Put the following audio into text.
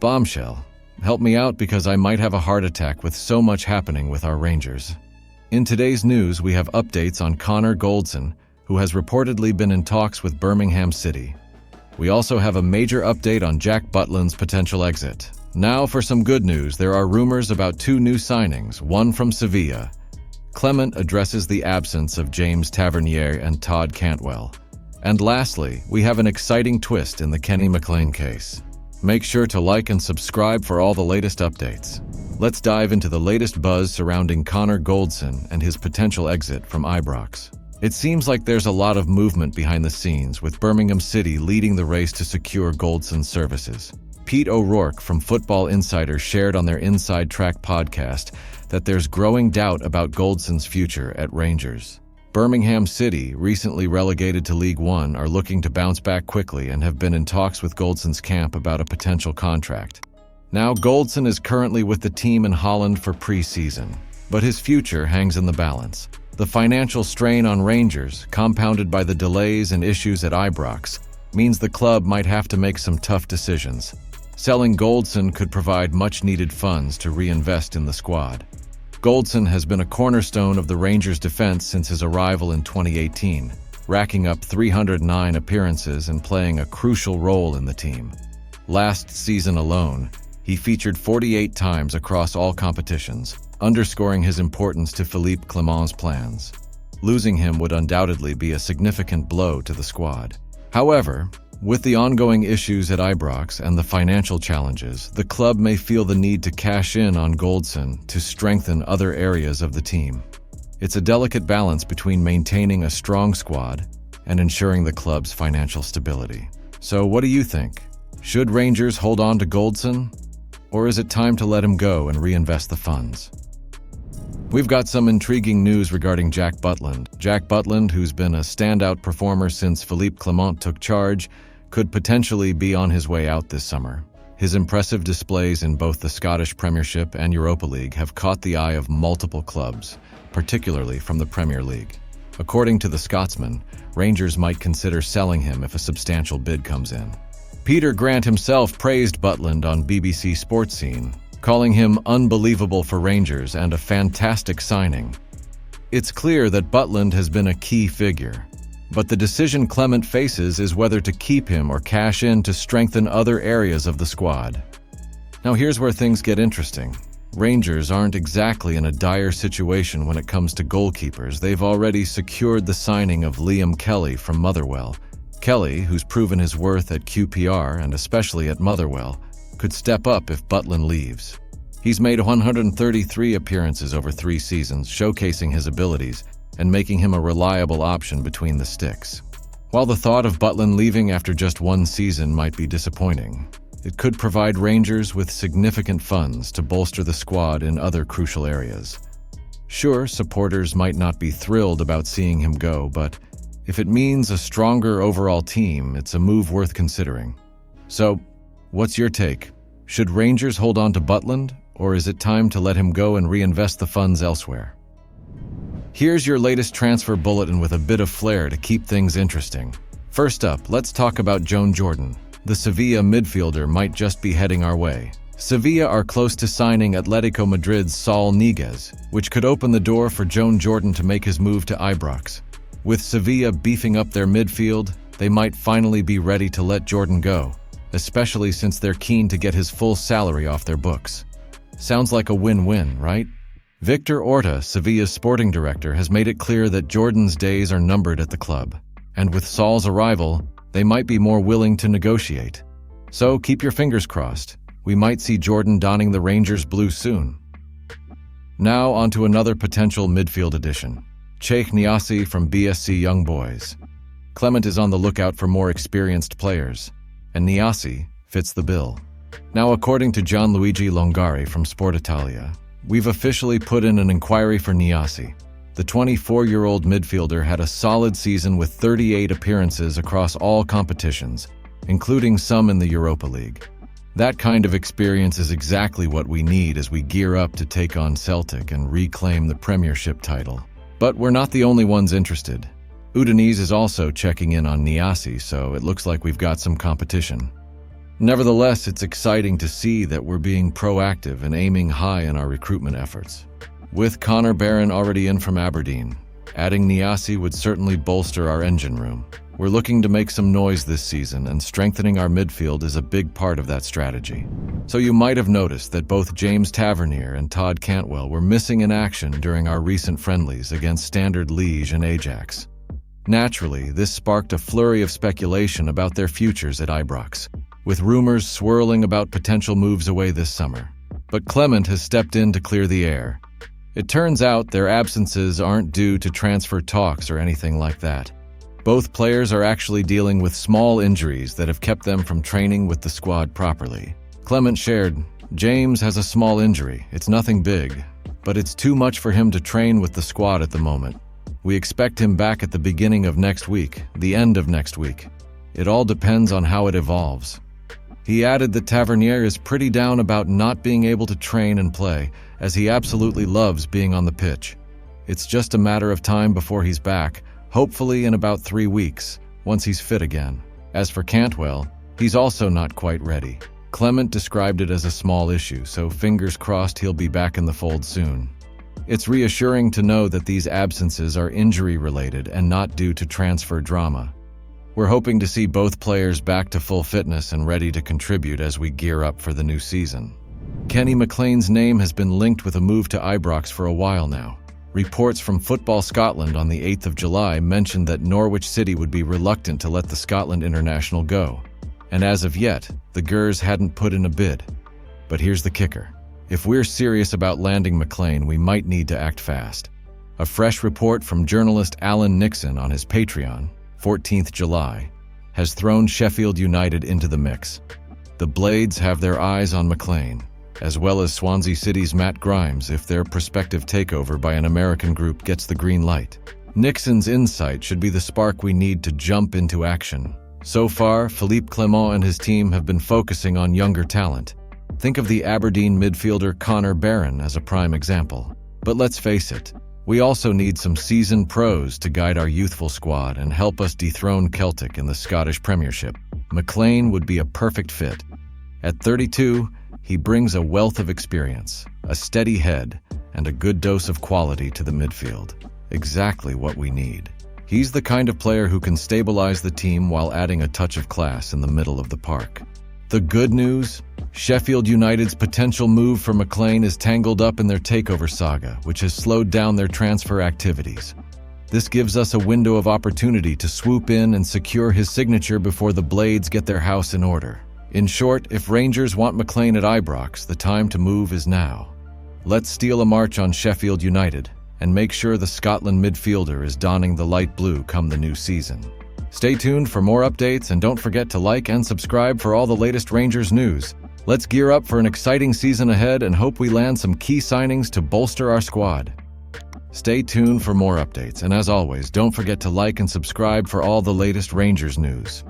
Bombshell. Help me out because I might have a heart attack with so much happening with our Rangers. In today's news, we have updates on Connor Goldson, who has reportedly been in talks with Birmingham City. We also have a major update on Jack Butland's potential exit. Now for some good news, there are rumors about 2 new signings, one from Sevilla. Clement addresses the absence of James Tavernier and Todd Cantwell. And lastly, we have an exciting twist in the Kenny Mclean case. Make sure to like and subscribe for all the latest updates. Let's dive into the latest buzz surrounding Connor Goldson and his potential exit from Ibrox. It seems like there's a lot of movement behind the scenes, with Birmingham City leading the race to secure Goldson's services. Pete O'Rourke from Football Insider shared on their Inside Track podcast that there's growing doubt about Goldson's future at Rangers. Birmingham City, recently relegated to League One, are looking to bounce back quickly and have been in talks with Goldson's camp about a potential contract. Now, Goldson is currently with the team in Holland for pre-season, but his future hangs in the balance. The financial strain on Rangers, compounded by the delays and issues at Ibrox, means the club might have to make some tough decisions. Selling Goldson could provide much-needed funds to reinvest in the squad. Goldson has been a cornerstone of the Rangers' defense since his arrival in 2018, racking up 309 appearances and playing a crucial role in the team. Last season alone, he featured 48 times across all competitions, underscoring his importance to Philippe Clement's plans. Losing him would undoubtedly be a significant blow to the squad. However, with the ongoing issues at Ibrox and the financial challenges, the club may feel the need to cash in on Goldson to strengthen other areas of the team. It's a delicate balance between maintaining a strong squad and ensuring the club's financial stability. So what do you think? Should Rangers hold on to Goldson? Or is it time to let him go and reinvest the funds? We've got some intriguing news regarding Jack Butland. Jack Butland, who's been a standout performer since Philippe Clement took charge, could potentially be on his way out this summer. His impressive displays in both the Scottish Premiership and Europa League have caught the eye of multiple clubs, particularly from the Premier League. According to the Scotsman, Rangers might consider selling him if a substantial bid comes in. Peter Grant himself praised Butland on BBC Sports Scene, calling him unbelievable for Rangers and a fantastic signing. It's clear that Butland has been a key figure, but the decision Clement faces is whether to keep him or cash in to strengthen other areas of the squad. Now here's where things get interesting. Rangers aren't exactly in a dire situation when it comes to goalkeepers. They've already secured the signing of Liam Kelly from Motherwell. Kelly, who's proven his worth at QPR and especially at Motherwell, could step up if Butland leaves. He's made 133 appearances over 3 seasons, showcasing his abilities and making him a reliable option between the sticks. While the thought of Butland leaving after just 1 season might be disappointing, it could provide Rangers with significant funds to bolster the squad in other crucial areas. Sure, supporters might not be thrilled about seeing him go, but if it means a stronger overall team, it's a move worth considering. So, what's your take? Should Rangers hold on to Butland, or is it time to let him go and reinvest the funds elsewhere? Here's your latest transfer bulletin with a bit of flair to keep things interesting. First up, let's talk about Joan Jordan. The Sevilla midfielder might just be heading our way. Sevilla are close to signing Atletico Madrid's Saul Niguez, which could open the door for Joan Jordan to make his move to Ibrox. With Sevilla beefing up their midfield, they might finally be ready to let Jordan go, especially since they're keen to get his full salary off their books. Sounds like a win-win, right? Victor Orta, Sevilla's sporting director, has made it clear that Jordan's days are numbered at the club, and with Saul's arrival, they might be more willing to negotiate. So keep your fingers crossed. We might see Jordan donning the Rangers blue soon. Now onto another potential midfield addition. Cheikh Niasse from BSC Young Boys. Clement is on the lookout for more experienced players, and Niasse fits the bill. Now, according to Gianluigi Longari from Sport Italia, we've officially put in an inquiry for Niasse. The 24-year-old midfielder had a solid season with 38 appearances across all competitions, including some in the Europa League. That kind of experience is exactly what we need as we gear up to take on Celtic and reclaim the Premiership title. But we're not the only ones interested. Udinese is also checking in on Niasse, so it looks like we've got some competition. Nevertheless, it's exciting to see that we're being proactive and aiming high in our recruitment efforts. With Connor Barron already in from Aberdeen, adding Niasse would certainly bolster our engine room. We're looking to make some noise this season, and strengthening our midfield is a big part of that strategy. So you might have noticed that both James Tavernier and Todd Cantwell were missing in action during our recent friendlies against Standard Liège and Ajax. Naturally, this sparked a flurry of speculation about their futures at Ibrox, with rumors swirling about potential moves away this summer. But Clement has stepped in to clear the air. It turns out their absences aren't due to transfer talks or anything like that. Both players are actually dealing with small injuries that have kept them from training with the squad properly. Clement shared, "James has a small injury. It's nothing big, but it's too much for him to train with the squad at the moment. We expect him back at the beginning of next week, the end of next week. It all depends on how it evolves." He added that Tavernier is pretty down about not being able to train and play, as he absolutely loves being on the pitch. It's just a matter of time before he's back, hopefully in about 3 weeks, once he's fit again. As for Cantwell, he's also not quite ready. Clement described it as a small issue, so fingers crossed he'll be back in the fold soon. It's reassuring to know that these absences are injury-related and not due to transfer drama. We're hoping to see both players back to full fitness and ready to contribute as we gear up for the new season. Kenny Mclean's name has been linked with a move to Ibrox for a while now. Reports from Football Scotland on the 8th of July mentioned that Norwich City would be reluctant to let the Scotland international go. And as of yet, the Gers hadn't put in a bid. But here's the kicker. If we're serious about landing Mclean, we might need to act fast. A fresh report from journalist Alan Nixon on his Patreon, 14th July, has thrown Sheffield United into the mix. The Blades have their eyes on Mclean, as well as Swansea City's Matt Grimes if their prospective takeover by an American group gets the green light. Nixon's insight should be the spark we need to jump into action. So far, Philippe Clement and his team have been focusing on younger talent. Think of the Aberdeen midfielder Connor Barron as a prime example. But let's face it, we also need some seasoned pros to guide our youthful squad and help us dethrone Celtic in the Scottish Premiership. Mclean would be a perfect fit. At 32, he brings a wealth of experience, a steady head, and a good dose of quality to the midfield. Exactly what we need. He's the kind of player who can stabilize the team while adding a touch of class in the middle of the park. The good news? Sheffield United's potential move for Mclean is tangled up in their takeover saga, which has slowed down their transfer activities. This gives us a window of opportunity to swoop in and secure his signature before the Blades get their house in order. In short, if Rangers want Mclean at Ibrox, the time to move is now. Let's steal a march on Sheffield United and make sure the Scotland midfielder is donning the light blue come the new season. Stay tuned for more updates and don't forget to like and subscribe for all the latest Rangers news. Let's gear up for an exciting season ahead and hope we land some key signings to bolster our squad. Stay tuned for more updates, and as always, don't forget to like and subscribe for all the latest Rangers news.